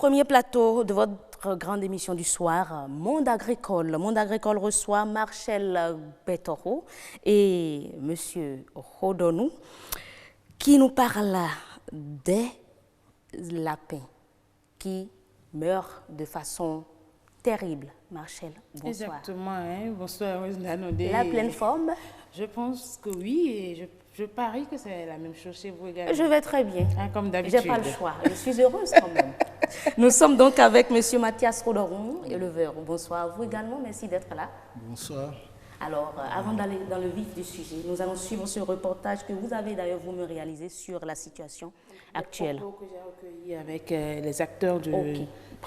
premier plateau de votre grande émission du soir, Monde agricole. Monde agricole reçoit Marcel Betoro et M. Rodonou qui nous parlent des lapins qui meurent de façon terrible. Marcel, bonsoir. Exactement, hein? Bonsoir. La pleine forme? Je pense que oui, et je parie que c'est la même chose chez vous également. Je vais très bien. Hein, comme d'habitude. J'ai pas le choix. Je suis heureuse quand même. Nous sommes donc avec M. Mathias Rodonou, éleveur. Bonsoir à vous également. Merci d'être là. Bonsoir. Alors, avant d'aller dans le vif du sujet, nous allons suivre ce reportage que vous avez d'ailleurs vous-même réalisé sur la situation actuelle. Le propos que j'ai recueilli avec les acteurs du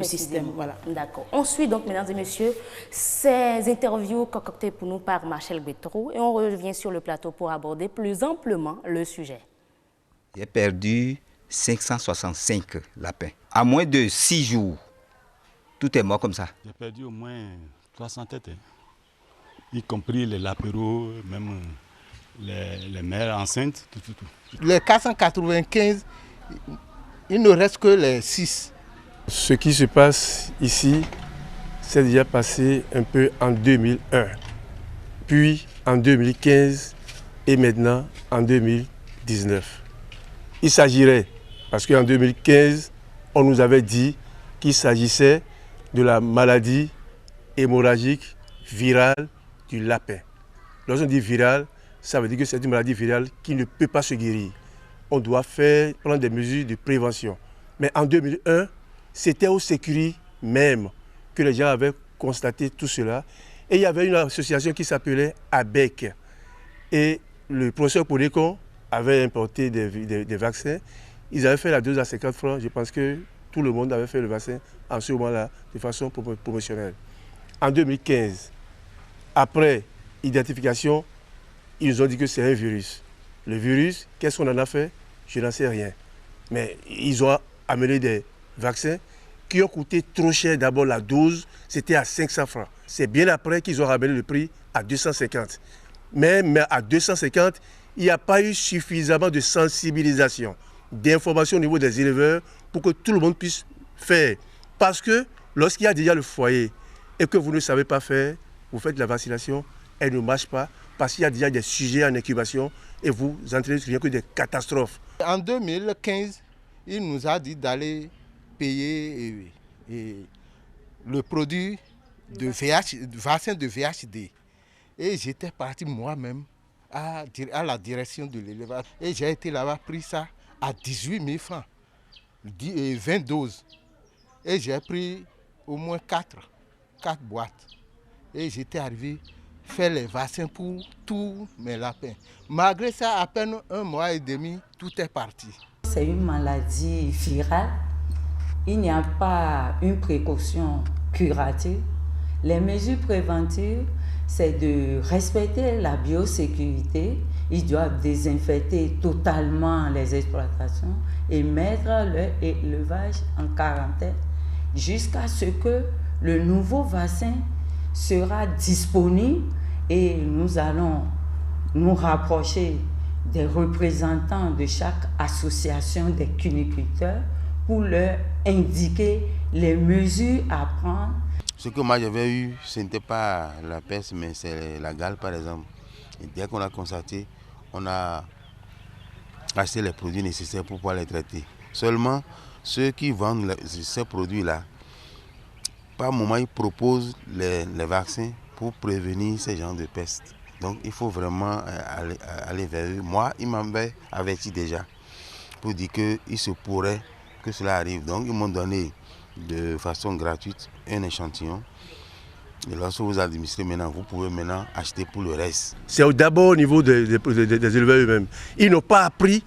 système. Voilà. D'accord. On suit donc, mesdames et messieurs, ces interviews concoctées pour nous par Marcel Betoro et on revient sur le plateau pour aborder plus amplement le sujet. J'ai perdu 565 lapins. À moins de 6 jours, tout est mort comme ça. J'ai perdu au moins 300 têtes, hein, y compris les lapéros, même les mères enceintes, tout. Les 495, il ne reste que les 6. Ce qui se passe ici, c'est déjà passé un peu en 2001, puis en 2015 et maintenant en 2019. Il s'agirait, parce qu'en 2015, on nous avait dit qu'il s'agissait de la maladie hémorragique virale du lapin. Lorsqu'on dit virale, ça veut dire que c'est une maladie virale qui ne peut pas se guérir. On doit prendre des mesures de prévention. Mais en 2001, c'était au Sécurité même que les gens avaient constaté tout cela. Et il y avait une association qui s'appelait ABEC. Et le professeur Podekon avait importé des vaccins. Ils avaient fait la dose à 50 francs. Je pense que tout le monde avait fait le vaccin en ce moment-là de façon promotionnelle. En 2015, après identification, ils nous ont dit que c'est un virus. Le virus, qu'est-ce qu'on en a fait? Je n'en sais rien. Mais ils ont amené des vaccins qui ont coûté trop cher. D'abord, la dose, c'était à 500 francs. C'est bien après qu'ils ont ramené le prix à 250. Mais à 250, il n'y a pas eu suffisamment de sensibilisation, d'information au niveau des éleveurs pour que tout le monde puisse faire. Parce que lorsqu'il y a déjà le foyer et que vous ne savez pas faire, vous faites la vaccination, elle ne marche pas parce qu'il y a déjà des sujets en incubation et vous entraînez rien que des catastrophes. En 2015, il nous a dit d'aller payer le produit de vaccin de VHD. Et j'étais parti moi-même à la direction de l'élevage. Et j'ai été là-bas, pris ça à 18 000 francs, 20 doses. Et j'ai pris au moins 4 boîtes. Et j'étais arrivé faire les vaccins pour tous mes lapins. Malgré ça, à peine 1 mois et demi, tout est parti. C'est une maladie virale. Il n'y a pas une précaution curative. Les mesures préventives, c'est de respecter la biosécurité. Ils doivent désinfecter totalement les exploitations et mettre leur élevage en quarantaine jusqu'à ce que le nouveau vaccin sera disponible et nous allons nous rapprocher des représentants de chaque association des cuniculteurs pour leur indiquer les mesures à prendre. Ce que moi j'avais eu, ce n'était pas la peste, mais c'est la gale par exemple. Et dès qu'on a constaté, on a acheté les produits nécessaires pour pouvoir les traiter. Seulement, ceux qui vendent ces produits-là, par moment, ils proposent les vaccins pour prévenir ces genres de peste. Donc il faut vraiment aller vers eux. Moi, ils m'avaient averti déjà pour dire qu'il se pourrait que cela arrive. Donc ils m'ont donné de façon gratuite un échantillon. Et lorsque vous administrez maintenant, vous pouvez maintenant acheter pour le reste. C'est d'abord au niveau des éleveurs eux-mêmes. Ils n'ont pas appris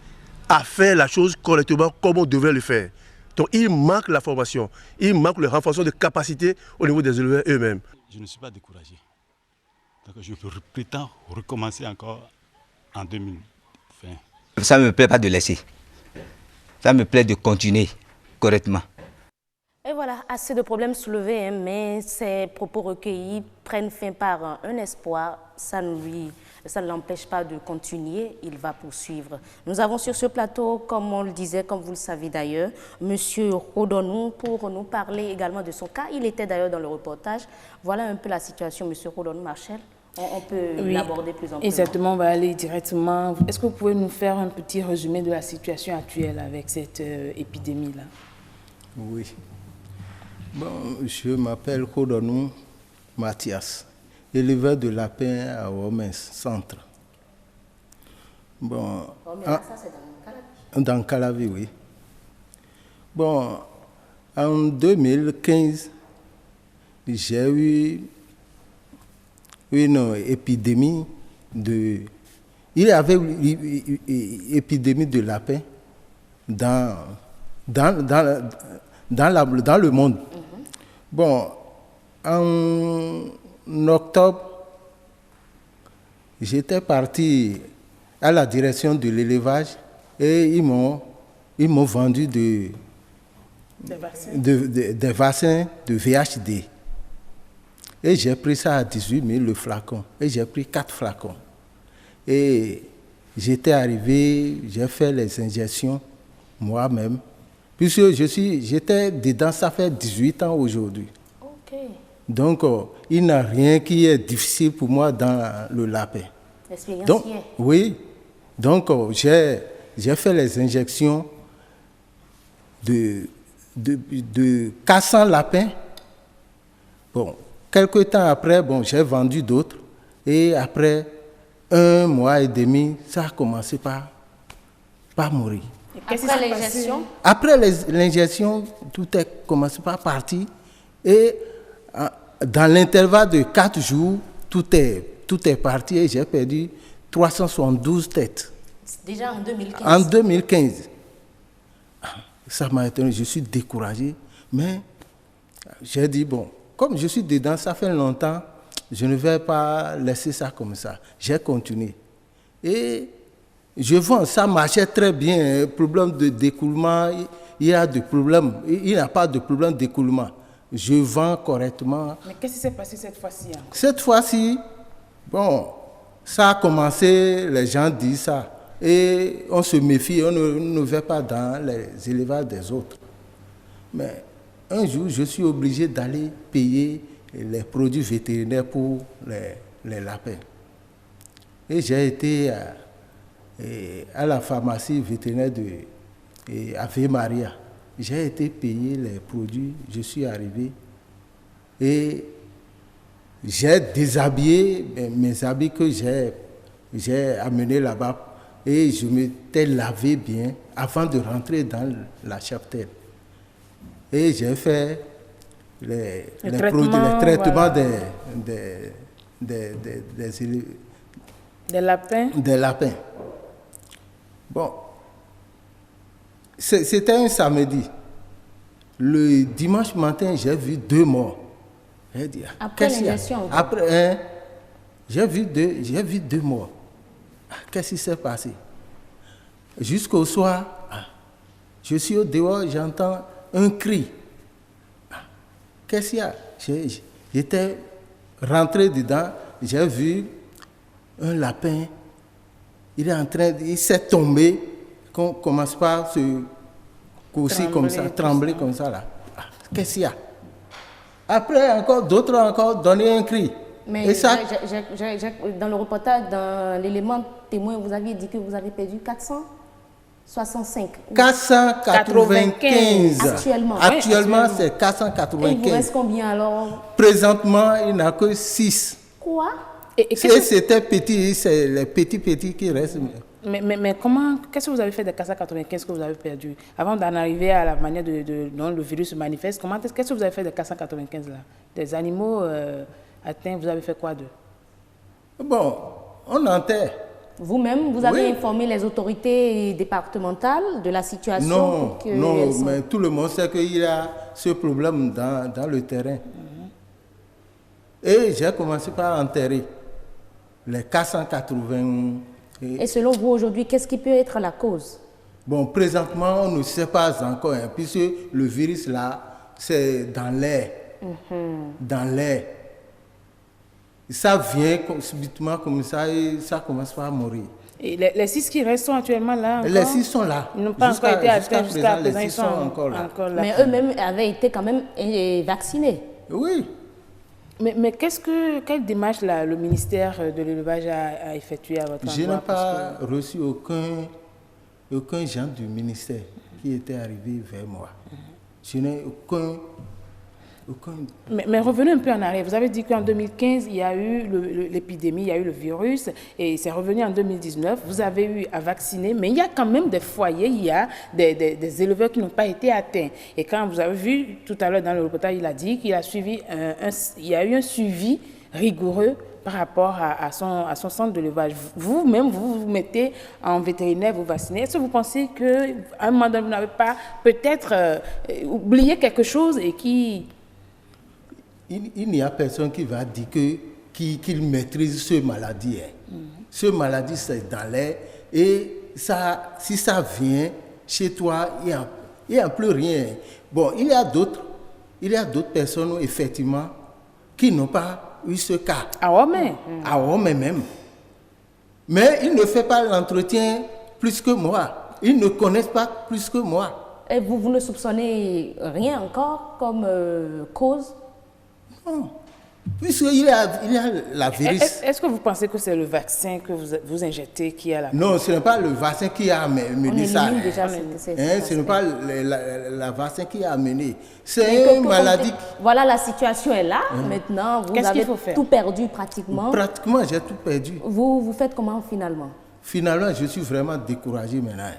à faire la chose correctement comme on devait le faire. Donc il manque la formation, il manque le renforcement de capacité au niveau des éleveurs eux-mêmes. Je ne suis pas découragé. Donc je prétends recommencer encore en 2020. Ça ne me plaît pas de laisser. Ça me plaît de continuer correctement. Et voilà, assez de problèmes soulevés, hein, mais ces propos recueillis prennent fin par un espoir. Ça ne l'empêche pas de continuer, il va poursuivre. Nous avons sur ce plateau, comme on le disait, comme vous le savez d'ailleurs, M. Rodonou pour nous parler également de son cas. Il était d'ailleurs dans le reportage. Voilà un peu la situation, M. Rodonou Marchel. On peut l'aborder plus amplement. Exactement, on va aller directement. Est-ce que vous pouvez nous faire un petit résumé de la situation actuelle avec cette épidémie-là? Oui. Bon, je m'appelle Rodonou Mathias, éleveur de lapins à Homens, centre. Bon, ça c'est dans Calavi, oui. Bon, en 2015, j'ai eu une épidémie de... Il y avait une épidémie de lapins dans le monde. Bon, en octobre, j'étais parti à la direction de l'élevage et ils m'ont vendu des vaccins de VHD. Et j'ai pris ça à 18 000 le flacon. Et j'ai pris 4 flacons. Et j'étais arrivé, j'ai fait les injections moi-même. Puisque j'étais dedans, ça fait 18 ans aujourd'hui. Ok. Donc, il n'y a rien qui est difficile pour moi dans le lapin. L'expérience Donc, y est. oui. Donc, j'ai fait les injections de 400 lapins. Bon, quelques temps après, j'ai vendu d'autres. Et après 1 mois et demi, ça a commencé par mourir. Après l'injection? Après l'injection, tout est commencé par partir. Et dans l'intervalle de 4 jours, tout est parti et j'ai perdu 372 têtes. Déjà en 2015? En 2015. Ça m'a étonné, je suis découragé. Mais j'ai dit, bon, comme je suis dedans, ça fait longtemps, je ne vais pas laisser ça comme ça. J'ai continué. Et je vends, ça marchait très bien. Problème de d'écoulement, il y a des problèmes. Il n'y a pas de problème d'écoulement. Je vends correctement. Mais qu'est-ce qui s'est passé cette fois-ci? Cette fois-ci, bon, ça a commencé, les gens disent ça. Et on se méfie, on ne va pas dans les élevages des autres. Mais un jour, je suis obligé d'aller payer les produits vétérinaires pour les lapins. Et j'ai été à la pharmacie vétérinaire de Ave Maria. J'ai été payer les produits, je suis arrivé et j'ai déshabillé mes habits que j'ai amenés là-bas et je m'étais lavé bien avant de rentrer dans la chapelle. Et j'ai fait les traitements voilà. des lapins. Des lapins. Bon, c'était un samedi. Le dimanche matin, j'ai vu 2 morts. J'ai dit, après l'injection? Après, j'ai vu 2 morts. Qu'est-ce qui s'est passé? Jusqu'au soir, je suis au dehors, j'entends un cri. Qu'est-ce qu'il y a? J'étais rentré dedans, j'ai vu un lapin. Il s'est tombé, qu'on commence par se courser comme ça, trembler comme ça là. Qu'est-ce qu'il y a? Après, encore d'autres ont encore donné un cri. Mais et ça, dans le reportage, dans l'élément témoin, vous aviez dit que vous avez perdu 465. 495. Actuellement. Actuellement, c'est 495. Et il vous reste combien alors? Présentement, il n'y en a que 6. Quoi? Et c'était petit, c'est les petits qui restent. Mais comment, qu'est-ce que vous avez fait des 495 que vous avez perdu? Avant d'en arriver à la manière dont le virus se manifeste, qu'est-ce que vous avez fait des 495 là? Des animaux atteints, vous avez fait quoi d'eux? Bon, on enterre. Vous-même, vous avez informé les autorités départementales de la situation? Non, mais tout le monde sait qu'il y a ce problème dans le terrain. Et j'ai commencé par enterrer les 480. Et selon vous, aujourd'hui, qu'est-ce qui peut être la cause? Bon, présentement, on ne sait pas encore, puisque le virus là, c'est dans l'air. Dans l'air. Ça vient subitement comme ça et ça commence pas à mourir. Et les 6 qui restent sont actuellement là encore? Les 6 sont là. Ils n'ont pas encore été atteints jusqu'à présent, les ils 6 sont encore là. Mais eux-mêmes avaient été quand même vaccinés. Oui. Mais quelle démarche le ministère de l'élevage a effectué à votre endroit? Je n'ai pas reçu aucun gens du ministère qui était arrivé vers moi. Je n'ai aucun... Mais revenez un peu en arrière. Vous avez dit qu'en 2015, il y a eu l'épidémie, il y a eu le virus, et c'est revenu en 2019. Vous avez eu à vacciner, mais il y a quand même des foyers, il y a des éleveurs qui n'ont pas été atteints. Et quand vous avez vu tout à l'heure dans le reportage, il a dit qu'il a suivi il y a eu un suivi rigoureux par rapport à son centre d'élevage. Vous-même, vous mettez en vétérinaire, vous vaccinez. Est-ce que vous pensez qu'à un moment donné, vous n'avez pas peut-être oublié quelque chose et qui... Il n'y a personne qui va dire qu'il maîtrise ce maladie. Ce maladie, c'est dans l'air. Et ça, si ça vient chez toi, il n'y a plus rien. Bon, il y a d'autres personnes, effectivement, qui n'ont pas eu ce cas. Ah ouais, mais même. Mais ils ne font pas l'entretien plus que moi. Ils ne connaissent pas plus que moi. Et vous ne soupçonnez rien encore comme cause? Non. Puisqu'il y a la virus. Est-ce que vous pensez que c'est le vaccin que vous injectez qui a la cause? Non, ce n'est pas le vaccin qui a amené ça. Déjà ce n'est pas le vaccin qui a amené. C'est une maladie. Voilà, la situation est là. Maintenant, vous avez tout perdu pratiquement. Pratiquement, j'ai tout perdu. Vous faites comment finalement? Finalement, je suis vraiment découragé maintenant.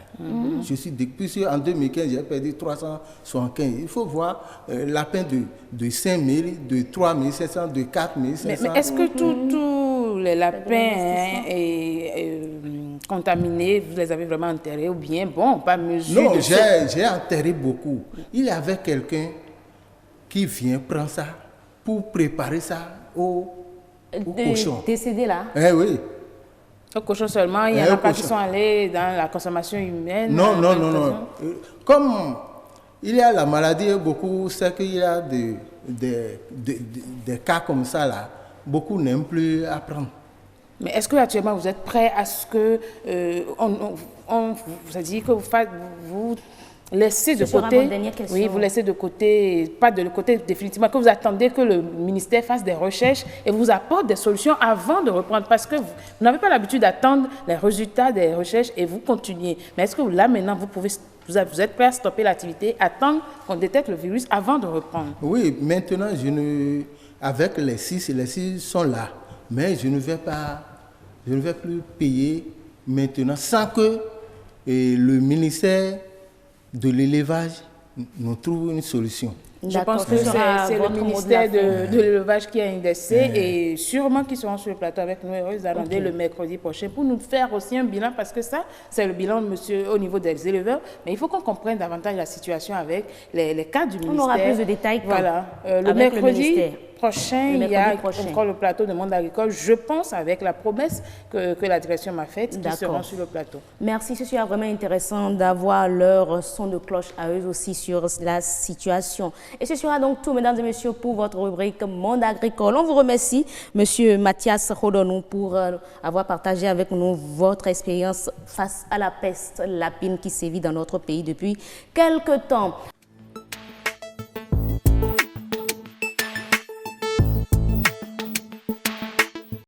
Je suis puisque en 2015, j'ai perdu 375. Il faut voir la peine de 5 000, de 3 700, de 4 500. Mais est-ce que tous les lapins contaminés, vous les avez vraiment enterrés ou bien, bon, pas mesure? Non, j'ai enterré beaucoup. Il y avait quelqu'un qui vient prendre ça pour préparer ça au cochon. Décédé là? Oui. Au cochon seulement, il y en a pas qui sont allés dans la consommation humaine? Non. Comme il y a la maladie, beaucoup, c'est qu'il y a des cas comme ça là, beaucoup n'aiment plus apprendre. Mais est-ce que actuellement vous êtes prêt à ce que vous a dit que vous laissez de côté, oui, vous laissez de côté, pas de côté définitivement, que vous attendez que le ministère fasse des recherches et vous apporte des solutions avant de reprendre, parce que vous n'avez pas l'habitude d'attendre les résultats des recherches et vous continuez. Mais est-ce que là maintenant vous êtes prêt à stopper l'activité, attendre qu'on détecte le virus avant de reprendre? Oui, maintenant avec les 6 sont là, mais je ne vais plus payer maintenant sans que le ministère de l'élevage nous trouve une solution. Je pense que c'est le ministère de l'élevage qui a indexé et sûrement qu'ils seront sur le plateau avec nous le mercredi prochain pour nous faire aussi un bilan, parce que ça, c'est le bilan de monsieur au niveau des éleveurs. Mais il faut qu'on comprenne davantage la situation avec les cas du ministère. On aura plus de détails. Voilà. Le mercredi prochain, il y a encore le plateau de Monde Agricole, je pense, avec la promesse que la direction m'a faite, qui seront sur le plateau. Merci, ce sera vraiment intéressant d'avoir leur son de cloche à eux aussi sur la situation. Et ce sera donc tout, mesdames et messieurs, pour votre rubrique Monde Agricole. On vous remercie, monsieur Mathias Hodonou, pour avoir partagé avec nous votre expérience face à la peste lapine qui sévit dans notre pays depuis quelque temps.